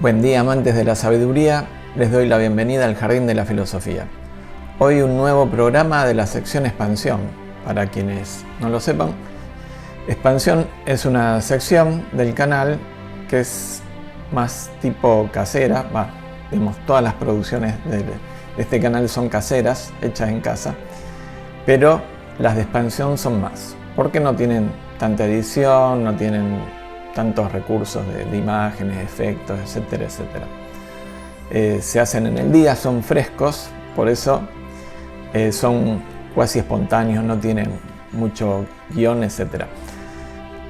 Buen día, amantes de la sabiduría, les doy la bienvenida al Jardín de la Filosofía. Hoy un nuevo programa de la sección Expansión. Para quienes no lo sepan, Expansión es una sección del canal que es más tipo casera. Digamos, todas las producciones de este canal son caseras, hechas en casa, pero las de Expansión son más, porque no tienen tanta edición, no tienen tantos recursos de imágenes, efectos, etcétera, etcétera. Se hacen en el día, son frescos, por eso son cuasi espontáneos, no tienen mucho guión, etcétera.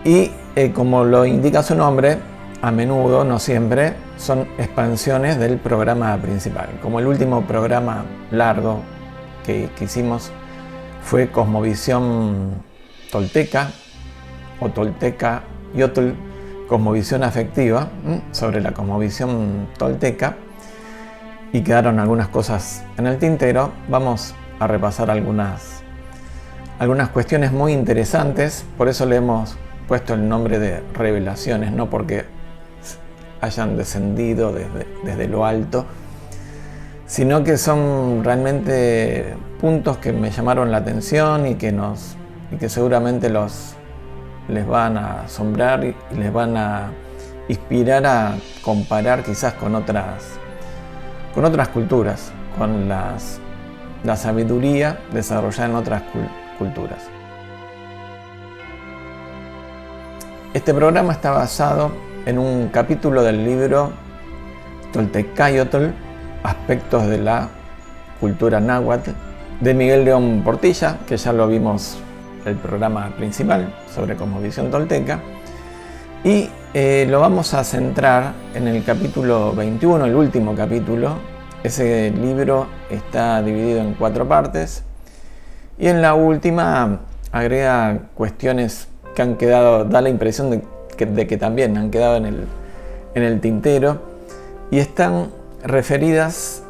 Y como lo indica su nombre, a menudo, no siempre, son expansiones del programa principal. Como el último programa largo que hicimos fue Cosmovisión Tolteca o Tolteca Yotl, Cosmovisión Afectiva, sobre la cosmovisión tolteca, y quedaron algunas cosas en el tintero. Vamos a repasar algunas cuestiones muy interesantes, por eso le hemos puesto el nombre de revelaciones, no porque hayan descendido desde lo alto, sino que son realmente puntos que me llamaron la atención y que seguramente les van a asombrar y les van a inspirar a comparar quizás con otras culturas, con la sabiduría desarrollada en otras culturas. Este programa está basado en un capítulo del libro Toltecayotl, Aspectos de la Cultura Náhuatl, de Miguel León Portilla, que ya lo vimos el programa principal sobre cosmovisión tolteca, y lo vamos a centrar en el capítulo 21, el último capítulo. Ese libro está dividido en 4 partes y en la última agrega cuestiones que han quedado, da la impresión de que también han quedado en el tintero, y están referidas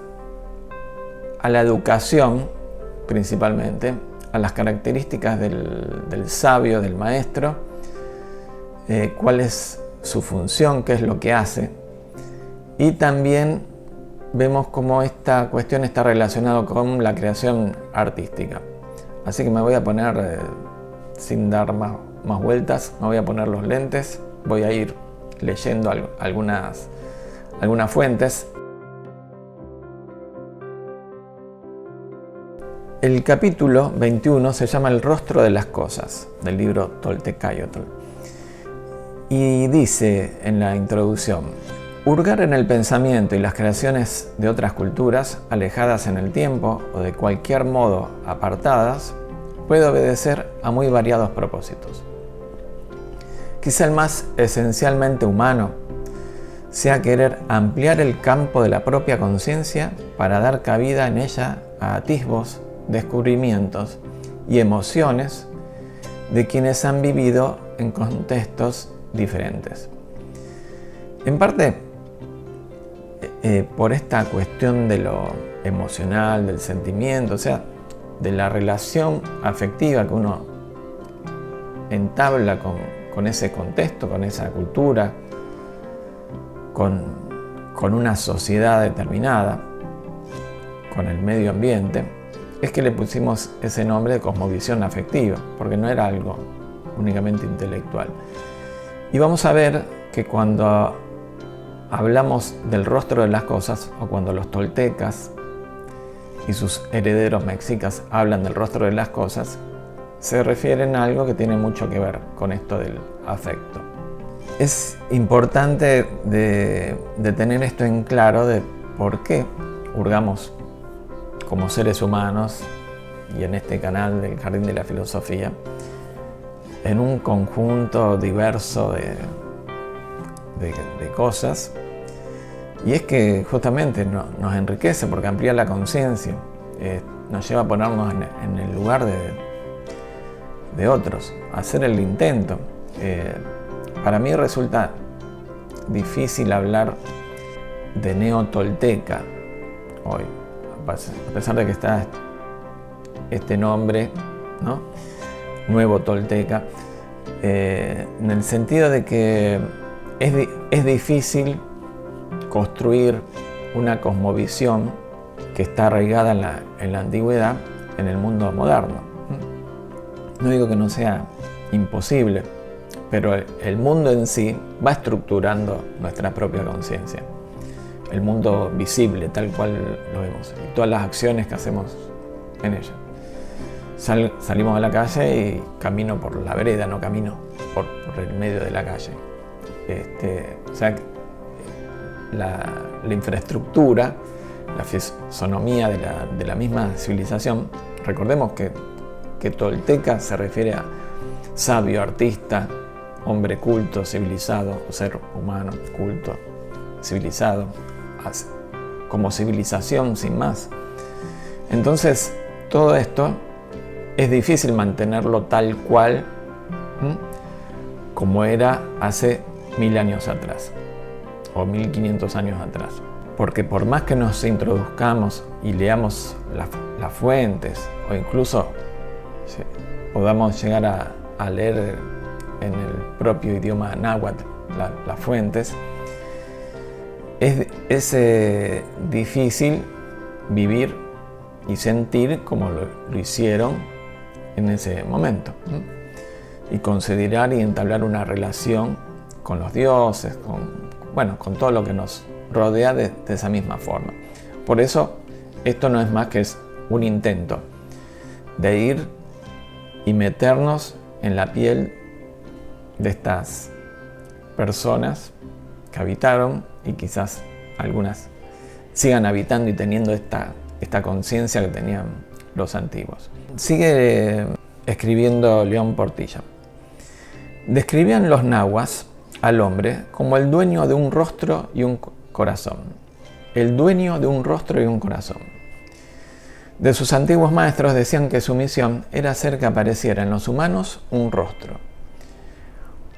a la educación principalmente, a las características del sabio, del maestro, cuál es su función, qué es lo que hace, y también vemos cómo esta cuestión está relacionada con la creación artística. Así que me voy a poner, sin dar más vueltas, me voy a poner los lentes, voy a ir leyendo algunas fuentes. El capítulo 21 se llama El rostro de las cosas, del libro Toltecayotl. Y dice en la introducción: hurgar en el pensamiento y las creaciones de otras culturas, alejadas en el tiempo o de cualquier modo apartadas, puede obedecer a muy variados propósitos. Quizá el más esencialmente humano sea querer ampliar el campo de la propia conciencia para dar cabida en ella a atisbos, descubrimientos y emociones de quienes han vivido en contextos diferentes. En parte, por esta cuestión de lo emocional, del sentimiento, o sea, de la relación afectiva que uno entabla con ese contexto, con esa cultura, con una sociedad determinada, con el medio ambiente, es que le pusimos ese nombre de cosmovisión afectiva, porque no era algo únicamente intelectual. Y vamos a ver que cuando hablamos del rostro de las cosas, o cuando los toltecas y sus herederos mexicas hablan del rostro de las cosas, se refieren a algo que tiene mucho que ver con esto del afecto. Es importante de tener esto en claro de por qué hurgamos como seres humanos, y en este canal del Jardín de la Filosofía, en un conjunto diverso de cosas. Y es que justamente nos enriquece porque amplía la conciencia, nos lleva a ponernos en el lugar de otros, a hacer el intento. Para mí resulta difícil hablar de neotolteca hoy, a pesar de que está este nombre, ¿no? Nuevo tolteca, en el sentido de que es difícil construir una cosmovisión que está arraigada en la antigüedad, en el mundo moderno. No digo que no sea imposible, pero el mundo en sí va estructurando nuestra propia conciencia. El mundo visible, tal cual lo vemos, y todas las acciones que hacemos en ella. Salimos a la calle y camino por la vereda, no camino por el medio de la calle. O sea, la infraestructura, la fisonomía de la misma civilización. Recordemos que tolteca se refiere a sabio, artista, hombre culto, civilizado, o ser humano, culto, civilizado, como civilización sin más. Entonces, todo esto es difícil mantenerlo tal cual como era hace 1000 años atrás o 1500 años atrás. Porque por más que nos introduzcamos y leamos las fuentes, o incluso podamos llegar a leer en el propio idioma náhuatl las fuentes, es difícil vivir y sentir como lo hicieron en ese momento, y considerar y entablar una relación con los dioses, con todo lo que nos rodea de esa misma forma. Por eso, esto no es más que un intento de ir y meternos en la piel de estas personas que habitaron, y quizás algunas sigan habitando y teniendo esta conciencia que tenían los antiguos. Sigue escribiendo León Portilla. Describían los nahuas al hombre como el dueño de un rostro y un corazón. El dueño de un rostro y un corazón. De sus antiguos maestros decían que su misión era hacer que apareciera en los humanos un rostro.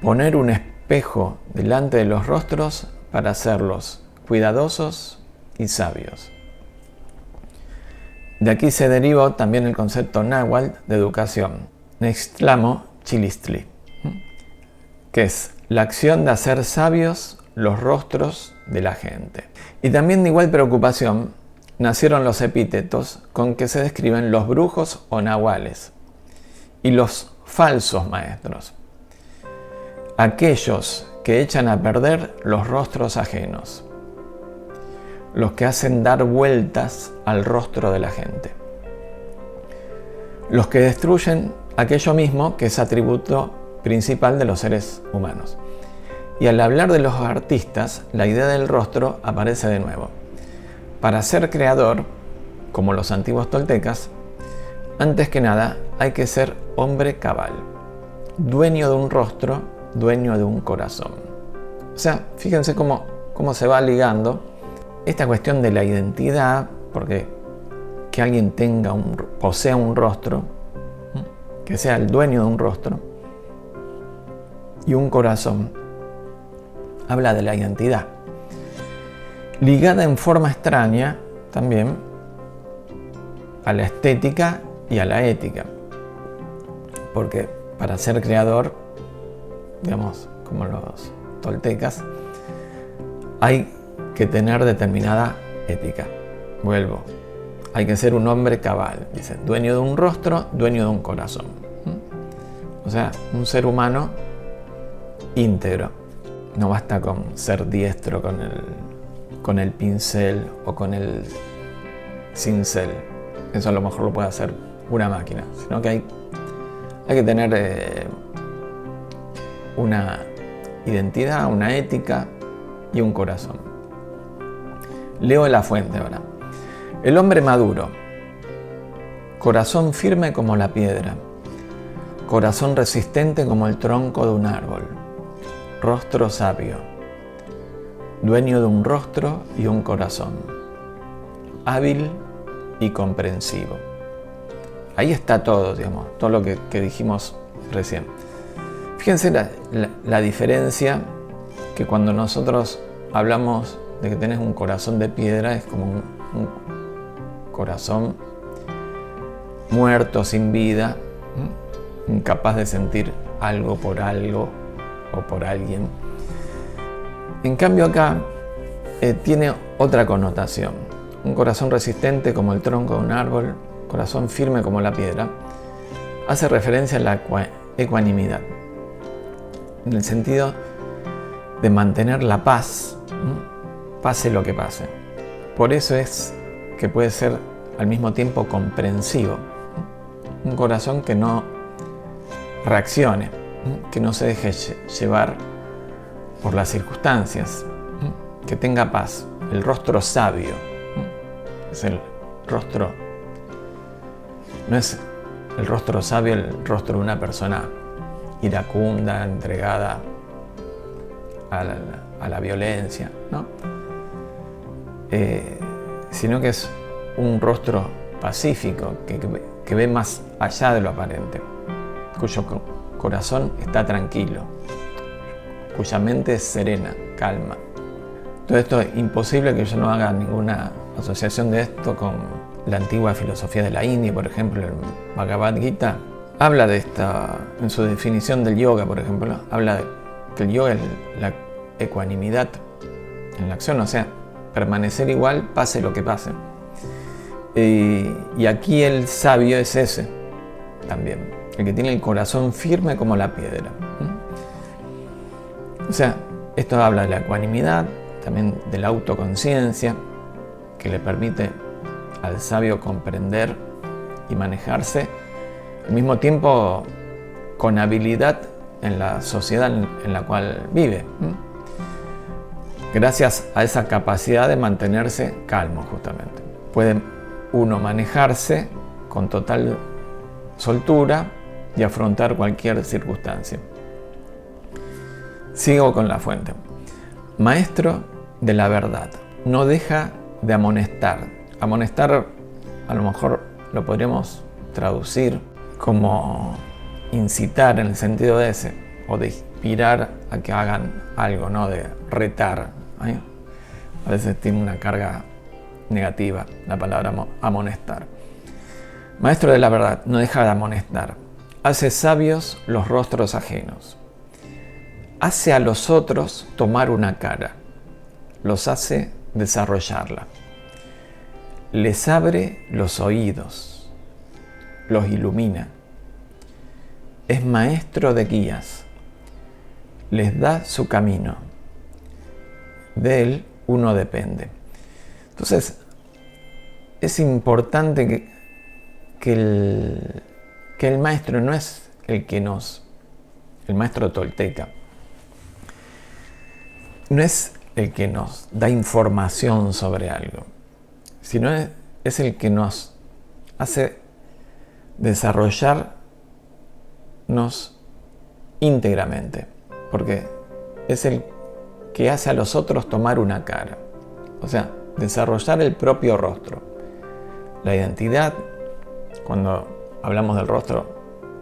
Poner un espejo delante de los rostros para hacerlos cuidadosos y sabios. De aquí se derivó también el concepto náhuatl de educación, Nextlamo Chilistli, que es la acción de hacer sabios los rostros de la gente. Y también de igual preocupación nacieron los epítetos con que se describen los brujos o nahuales y los falsos maestros, aquellos que echan a perder los rostros ajenos, los que hacen dar vueltas al rostro de la gente, los que destruyen aquello mismo que es atributo principal de los seres humanos. Y al hablar de los artistas, la idea del rostro aparece de nuevo. Para ser creador, como los antiguos toltecas, antes que nada hay que ser hombre cabal, dueño de un rostro, dueño de un corazón. O sea, fíjense cómo se va ligando esta cuestión de la identidad, porque que alguien posea un rostro, que sea el dueño de un rostro y un corazón, habla de la identidad, ligada en forma extraña también a la estética y a la ética, porque para ser creador, digamos, como los toltecas, hay que tener determinada ética. Vuelvo, hay que ser un hombre cabal, dice, dueño de un rostro, dueño de un corazón. O sea, un ser humano íntegro. No basta con ser diestro con el pincel o con el cincel. Eso a lo mejor lo puede hacer una máquina, sino que hay que tener una identidad, una ética y un corazón. Leo la fuente ahora. El hombre maduro, corazón firme como la piedra, corazón resistente como el tronco de un árbol, rostro sabio, dueño de un rostro y un corazón, hábil y comprensivo. Ahí está todo, digamos, todo lo que dijimos recién. Fíjense la diferencia, que cuando nosotros hablamos de que tenés un corazón de piedra, es como un corazón muerto, sin vida, incapaz de sentir algo o por alguien. En cambio acá tiene otra connotación. Un corazón resistente como el tronco de un árbol, corazón firme como la piedra, hace referencia a la ecuanimidad, en el sentido de mantener la paz, pase lo que pase. Por eso es que puede ser al mismo tiempo comprensivo. Un corazón que no reaccione, que no se deje llevar por las circunstancias, que tenga paz. El rostro sabio es el rostro, no es el rostro sabio el rostro de una persona iracunda, entregada a la violencia, ¿no? Sino que es un rostro pacífico, que ve más allá de lo aparente, cuyo corazón está tranquilo, cuya mente es serena, calma. Todo esto es imposible que yo no haga ninguna asociación de esto con la antigua filosofía de la India, por ejemplo, el Bhagavad Gita habla de esta, en su definición del yoga, por ejemplo, habla de que el yoga es la ecuanimidad en la acción, o sea, permanecer igual, pase lo que pase. Y aquí el sabio es ese también, el que tiene el corazón firme como la piedra. O sea, esto habla de la ecuanimidad, también de la autoconciencia, que le permite al sabio comprender y manejarse, al mismo tiempo con habilidad en la sociedad en la cual vive, gracias a esa capacidad de mantenerse calmo justamente. Puede uno manejarse con total soltura y afrontar cualquier circunstancia. Sigo con la fuente. Maestro de la verdad, no deja de amonestar. Amonestar a lo mejor lo podríamos traducir como incitar en el sentido de ese, o de inspirar a que hagan algo, ¿no? De retar. A veces tiene una carga negativa la palabra amonestar. Maestro de la verdad, no deja de amonestar. Hace sabios los rostros ajenos. Hace a los otros tomar una cara. Los hace desarrollarla. Les abre los oídos. Los ilumina. Es maestro de guías. Les da su camino. De él uno depende. Entonces, es importante que el maestro no es el maestro tolteca, no es el que nos da información sobre algo, sino es el que nos hace desarrollarnos íntegramente, porque es el que hace a los otros tomar una cara, o sea, desarrollar el propio rostro. La identidad, cuando hablamos del rostro,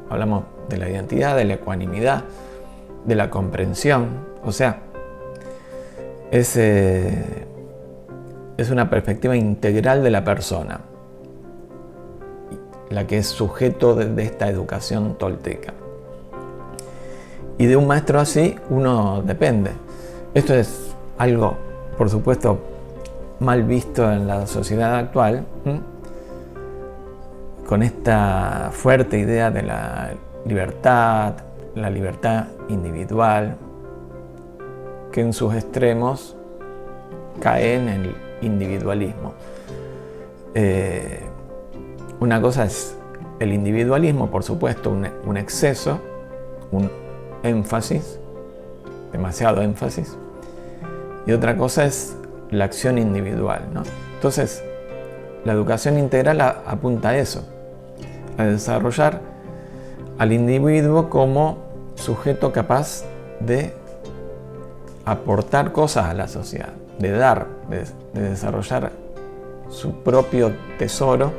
hablamos de la identidad, de la ecuanimidad, de la comprensión, o sea, es una perspectiva integral de la persona, la que es sujeto de esta educación tolteca. Y de un maestro así uno depende. Esto es algo, por supuesto, mal visto en la sociedad actual, con esta fuerte idea de la libertad individual, que en sus extremos cae en el individualismo. Una cosa es el individualismo, por supuesto, un exceso, un énfasis, demasiado énfasis, y otra cosa es la acción individual, ¿no? Entonces, la educación integral apunta a eso, a desarrollar al individuo como sujeto capaz de aportar cosas a la sociedad, de dar, de desarrollar su propio tesoro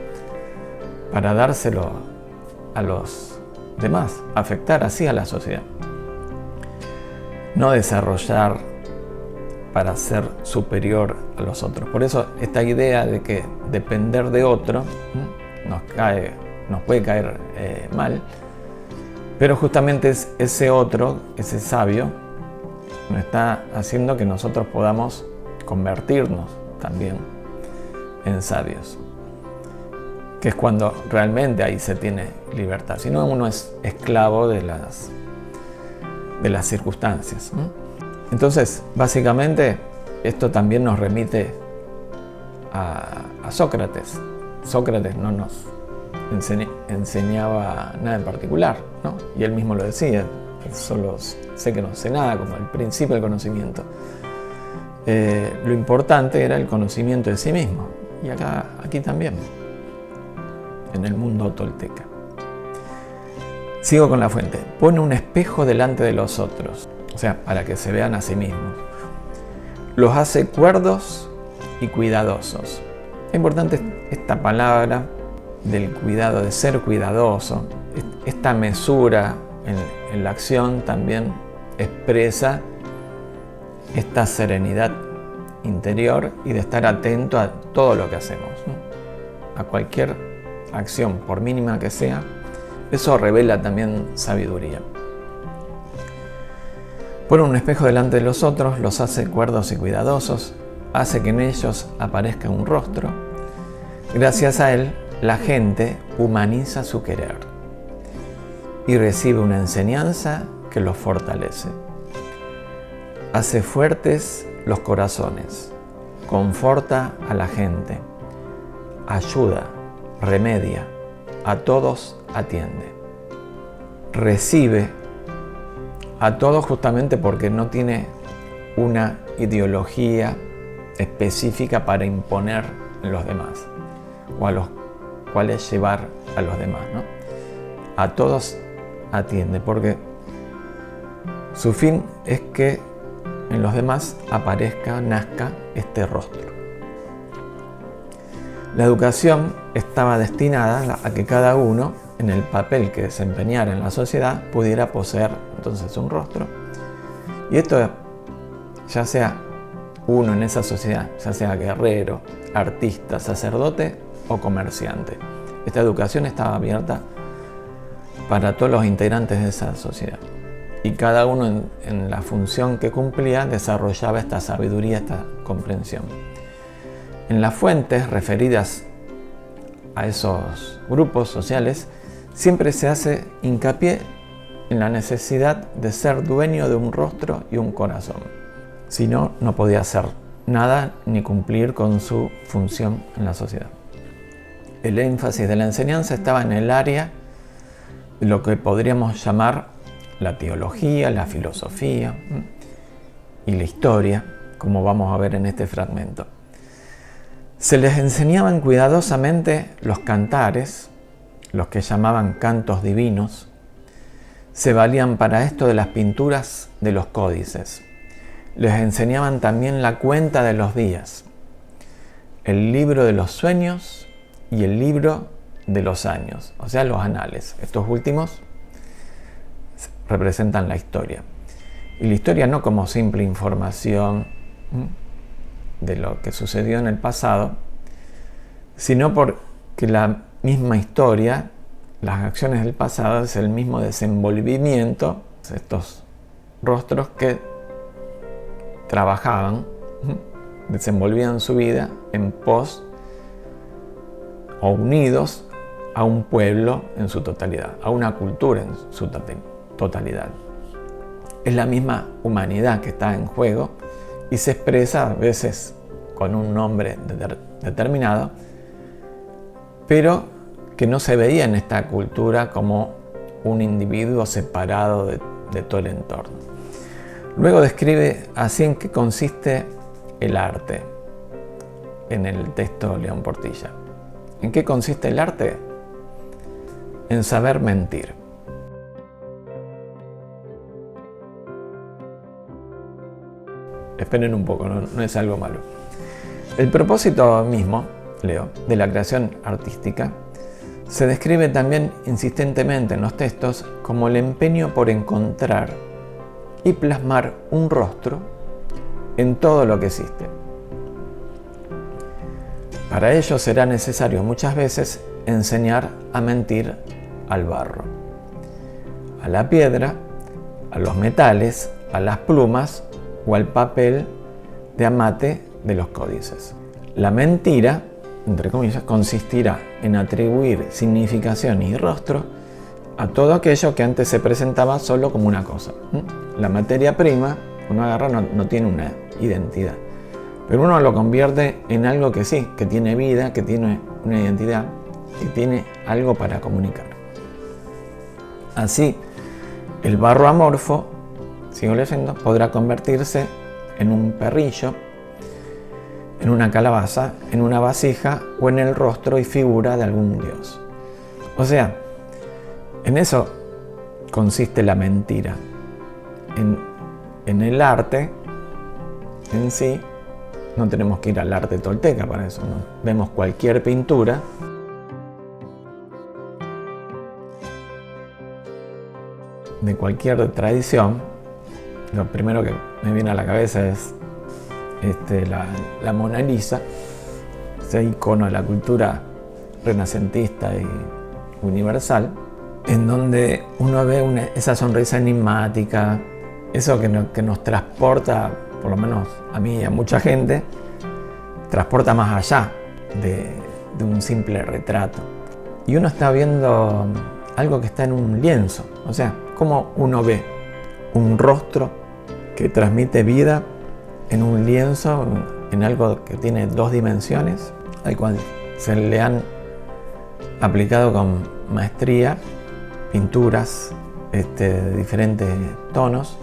para dárselo a los demás, afectar así a la sociedad. No desarrollar para ser superior a los otros. Por eso esta idea de que depender de otro nos puede caer mal, pero justamente es ese otro, ese sabio, nos está haciendo que nosotros podamos convertirnos también en sabios, que es cuando realmente ahí se tiene libertad. Si no, uno es esclavo de las circunstancias. Entonces, básicamente, esto también nos remite a Sócrates. Sócrates no nos enseñaba nada en particular, ¿no? Y él mismo lo decía: solo sé que no sé nada, como el principio del conocimiento. Lo importante era el conocimiento de sí mismo, y aquí también, en el mundo tolteca. Sigo con la fuente. Pone un espejo delante de los otros, o sea, para que se vean a sí mismos. Los hace cuerdos y cuidadosos. Es importante esta palabra del cuidado, de ser cuidadoso. Esta mesura en la acción también expresa esta serenidad interior y de estar atento a todo lo que hacemos, ¿no? A cualquier acción, por mínima que sea. Eso revela también sabiduría. Pone un espejo delante de los otros, los hace cuerdos y cuidadosos, hace que en ellos aparezca un rostro. Gracias a él, la gente humaniza su querer y recibe una enseñanza que los fortalece. Hace fuertes los corazones, conforta a la gente, ayuda, remedia, a todos atiende. Recibe a todos justamente porque no tiene una ideología específica para imponer en los demás o a los cuales llevar a los demás, ¿no? A todos atiende porque su fin es que en los demás nazca este rostro. La educación estaba destinada a que cada uno, en el papel que desempeñara en la sociedad, pudiera poseer entonces un rostro. Y esto, ya sea uno en esa sociedad, ya sea guerrero, artista, sacerdote o comerciante. Esta educación estaba abierta para todos los integrantes de esa sociedad. Y cada uno en la función que cumplía desarrollaba esta sabiduría, esta comprensión. En las fuentes referidas a esos grupos sociales siempre se hace hincapié en la necesidad de ser dueño de un rostro y un corazón. Si no, no podía hacer nada ni cumplir con su función en la sociedad. El énfasis de la enseñanza estaba en el área de lo que podríamos llamar la teología, la filosofía y la historia, como vamos a ver en este fragmento. Se les enseñaban cuidadosamente los cantares, los que llamaban cantos divinos. Se valían para esto de las pinturas de los códices. Les enseñaban también la cuenta de los días, el libro de los sueños y el libro de los años, o sea, los anales. Estos últimos representan la historia. Y la historia no como simple información de lo que sucedió en el pasado, sino porque la misma historia, las acciones del pasado, es el mismo desenvolvimiento, estos rostros que trabajaban, desenvolvían su vida en pos o unidos a un pueblo en su totalidad, a una cultura en su totalidad. Es la misma humanidad que está en juego y se expresa a veces con un nombre determinado, pero que no se veía en esta cultura como un individuo separado de todo el entorno. Luego describe así en qué consiste el arte en el texto León Portilla. ¿En qué consiste el arte? En saber mentir. Esperen un poco, no es algo malo. El propósito mismo, leo, de la creación artística se describe también insistentemente en los textos como el empeño por encontrar y plasmar un rostro en todo lo que existe. Para ello será necesario muchas veces enseñar a mentir al barro, a la piedra, a los metales, a las plumas o al papel de amate de los códices. La mentira, entre comillas, consistirá en atribuir significación y rostro a todo aquello que antes se presentaba solo como una cosa. La materia prima, uno agarra, no tiene una identidad, pero uno lo convierte en algo que sí, que tiene vida, que tiene una identidad, que tiene algo para comunicar. Así, el barro amorfo, sigo leyendo, podrá convertirse en un perrillo, en una calabaza, en una vasija o en el rostro y figura de algún dios. O sea, en eso consiste la mentira. En el arte en sí, no tenemos que ir al arte tolteca para eso, ¿no? Vemos cualquier pintura de cualquier tradición, lo primero que me viene a la cabeza es la Mona Lisa, ese icono de la cultura renacentista y universal, en donde uno ve esa sonrisa enigmática, eso que nos transporta, por lo menos a mí y a mucha gente, transporta más allá de un simple retrato. Y uno está viendo algo que está en un lienzo, o sea, cómo uno ve un rostro que transmite vida en un lienzo, en algo que tiene dos dimensiones, al cual se le han aplicado con maestría pinturas de diferentes tonos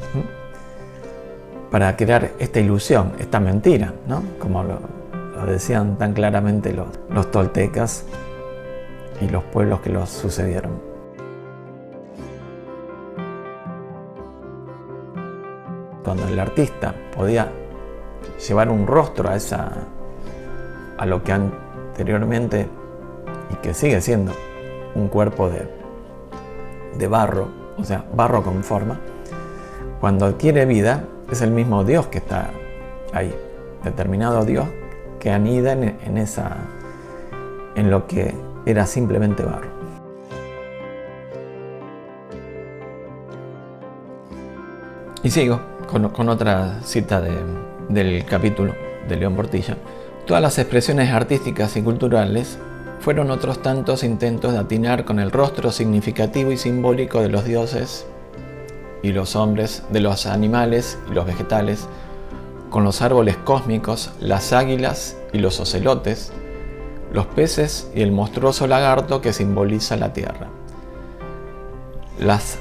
para crear esta ilusión, esta mentira, ¿no? Como lo decían tan claramente los toltecas y los pueblos que los sucedieron. Cuando el artista podía llevar un rostro a lo que anteriormente, y que sigue siendo, un cuerpo de barro, o sea, barro con forma, cuando adquiere vida, es el mismo Dios que está ahí, determinado Dios que anida en lo que era simplemente barro. Y sigo con otra cita del capítulo de León Portilla. Todas las expresiones artísticas y culturales fueron otros tantos intentos de atinar con el rostro significativo y simbólico de los dioses y los hombres, de los animales y los vegetales, con los árboles cósmicos, las águilas y los ocelotes, los peces y el monstruoso lagarto que simboliza la tierra. Las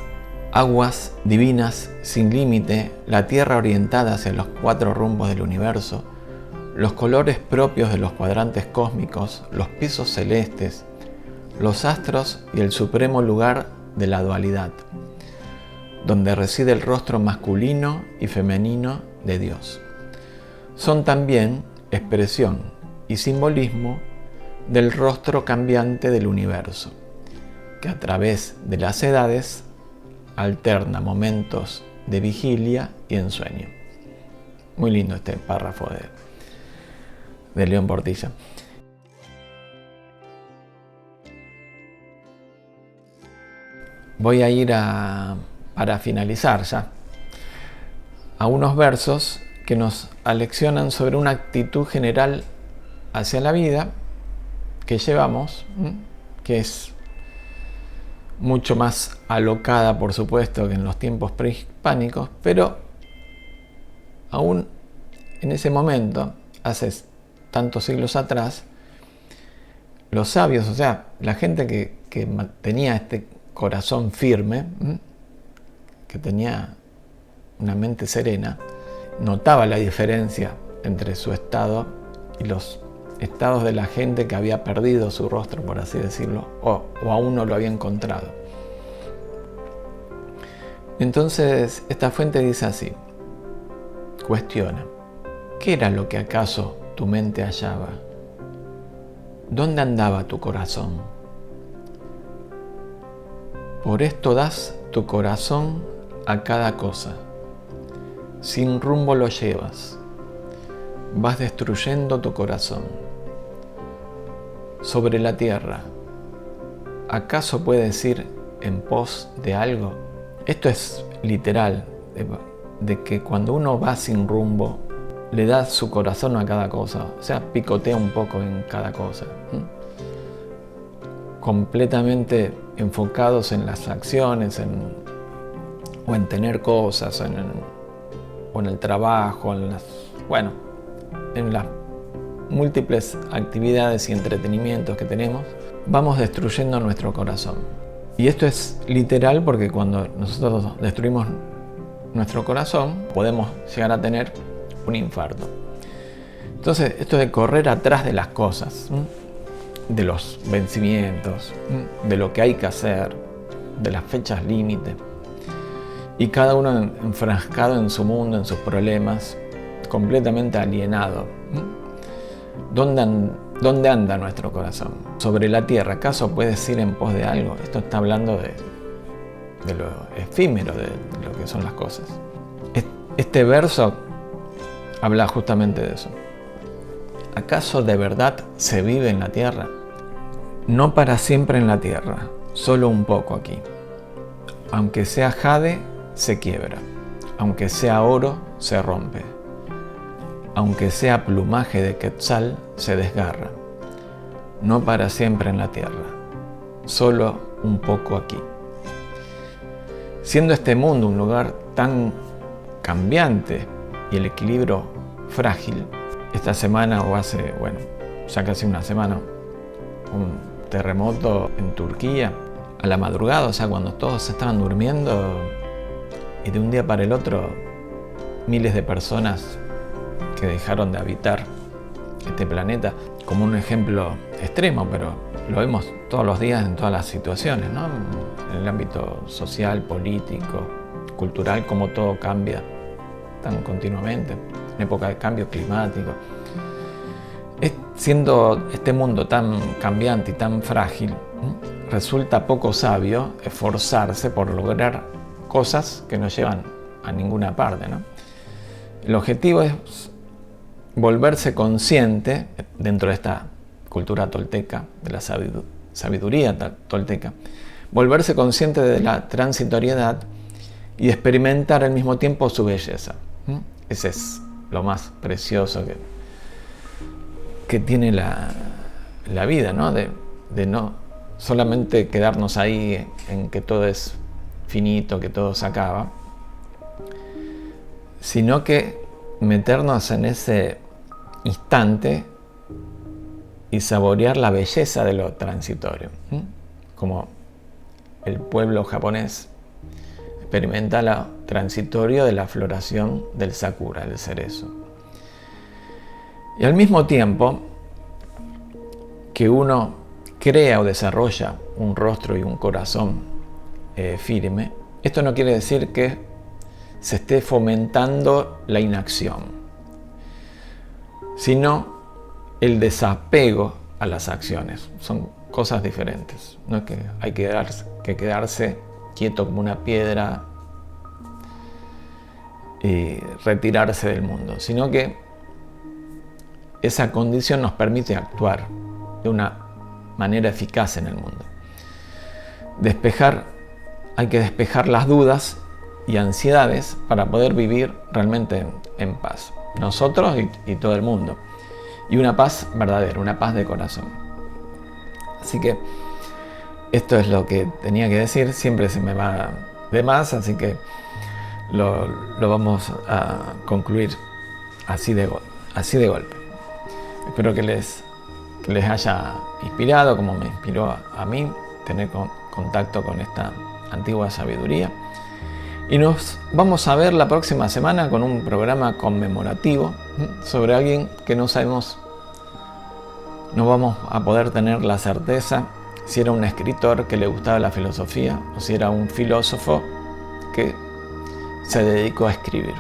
aguas divinas sin límite, la tierra orientada hacia los cuatro rumbos del universo, los colores propios de los cuadrantes cósmicos, los pisos celestes, los astros y el supremo lugar de la dualidad, donde reside el rostro masculino y femenino de Dios. Son también expresión y simbolismo del rostro cambiante del universo, que a través de las edades alterna momentos de vigilia y ensueño. Muy lindo este párrafo de León Portilla. Voy a ir para finalizar ya, a unos versos que nos aleccionan sobre una actitud general hacia la vida que llevamos, que es mucho más alocada, por supuesto, que en los tiempos prehispánicos, pero aún en ese momento, hace tantos siglos atrás, los sabios, o sea, la gente que tenía este corazón firme, que tenía una mente serena, notaba la diferencia entre su estado y los estados de la gente que había perdido su rostro, por así decirlo, o aún no lo había encontrado. Entonces, esta fuente dice así: cuestiona, ¿qué era lo que acaso tu mente hallaba? ¿Dónde andaba tu corazón? Por esto das tu corazón a cada cosa. Sin rumbo lo llevas. Vas destruyendo tu corazón. Sobre la tierra, ¿acaso puedes ir en pos de algo? Esto es literal, de que cuando uno va sin rumbo, le da su corazón a cada cosa, o sea, picotea un poco en cada cosa. Completamente enfocados en las acciones, o en tener cosas, o en el trabajo, en las múltiples actividades y entretenimientos que tenemos, vamos destruyendo nuestro corazón. Y esto es literal porque cuando nosotros destruimos nuestro corazón, podemos llegar a tener un infarto. Entonces, esto de correr atrás de las cosas, de los vencimientos, de lo que hay que hacer, de las fechas límite, y cada uno enfrascado en su mundo, en sus problemas, completamente alienado. ¿Dónde anda nuestro corazón? Sobre la tierra, ¿acaso puedes ir en pos de algo? Esto está hablando de lo efímero, de lo que son las cosas. Este verso habla justamente de eso. ¿Acaso de verdad se vive en la tierra? No para siempre en la tierra, solo un poco aquí. Aunque sea jade, se quiebra. Aunque sea oro, se rompe. Aunque sea plumaje de quetzal, se desgarra. No para siempre en la tierra, solo un poco aquí. Siendo este mundo un lugar tan cambiante y el equilibrio frágil, esta semana ya casi una semana, un terremoto en Turquía, a la madrugada, o sea, cuando todos estaban durmiendo, y de un día para el otro, miles de personas que dejaron de habitar este planeta, como un ejemplo extremo, pero lo vemos todos los días en todas las situaciones, ¿no? En el ámbito social, político, cultural, como todo cambia tan continuamente, en época de cambio climático. Siendo este mundo tan cambiante y tan frágil, resulta poco sabio esforzarse por lograr cosas que no llevan a ninguna parte, ¿no? El objetivo es volverse consciente, dentro de esta cultura tolteca, de la sabiduría tolteca, volverse consciente de la transitoriedad y experimentar al mismo tiempo su belleza. Ese es lo más precioso que tiene la vida, ¿no? De no solamente quedarnos ahí en que todo es finito, que todo se acaba, sino que meternos en ese instante y saborear la belleza de lo transitorio. Como el pueblo japonés experimenta lo transitorio de la floración del sakura, del cerezo. Y al mismo tiempo que uno crea o desarrolla un rostro y un corazón firme, esto no quiere decir que se esté fomentando la inacción, sino el desapego a las acciones. Son cosas diferentes. No es que hay que quedarse quieto como una piedra y retirarse del mundo, sino que esa condición nos permite actuar de una manera eficaz en el mundo. Hay que despejar las dudas y ansiedades para poder vivir realmente en paz. Nosotros y todo el mundo. Y una paz verdadera, una paz de corazón. Así que esto es lo que tenía que decir. Siempre se me va de más, así que lo vamos a concluir así de golpe. Espero que les haya inspirado, como me inspiró a mí, tener contacto con esta antigua sabiduría. Y nos vamos a ver la próxima semana con un programa conmemorativo sobre alguien que no vamos a poder tener la certeza si era un escritor que le gustaba la filosofía o si era un filósofo que se dedicó a escribir.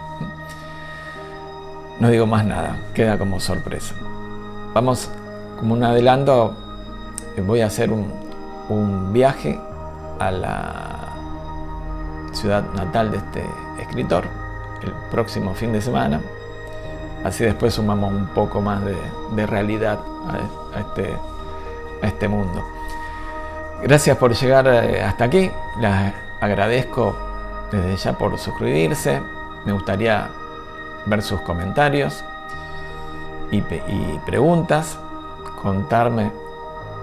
No digo más nada, queda como sorpresa. Vamos, como un adelanto, voy a hacer un viaje a la ciudad natal de este escritor el próximo fin de semana. Así después sumamos un poco más de realidad a este mundo. Gracias por llegar hasta aquí. Les agradezco desde ya por suscribirse. Me gustaría ver sus comentarios. y preguntas, contarme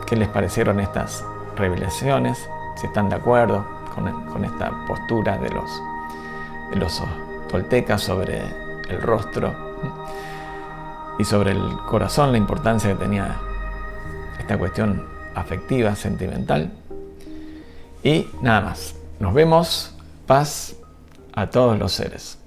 qué les parecieron estas revelaciones, si están de acuerdo con esta postura de los toltecas sobre el rostro y sobre el corazón, la importancia que tenía esta cuestión afectiva, sentimental. Y nada más. Nos vemos. Paz a todos los seres.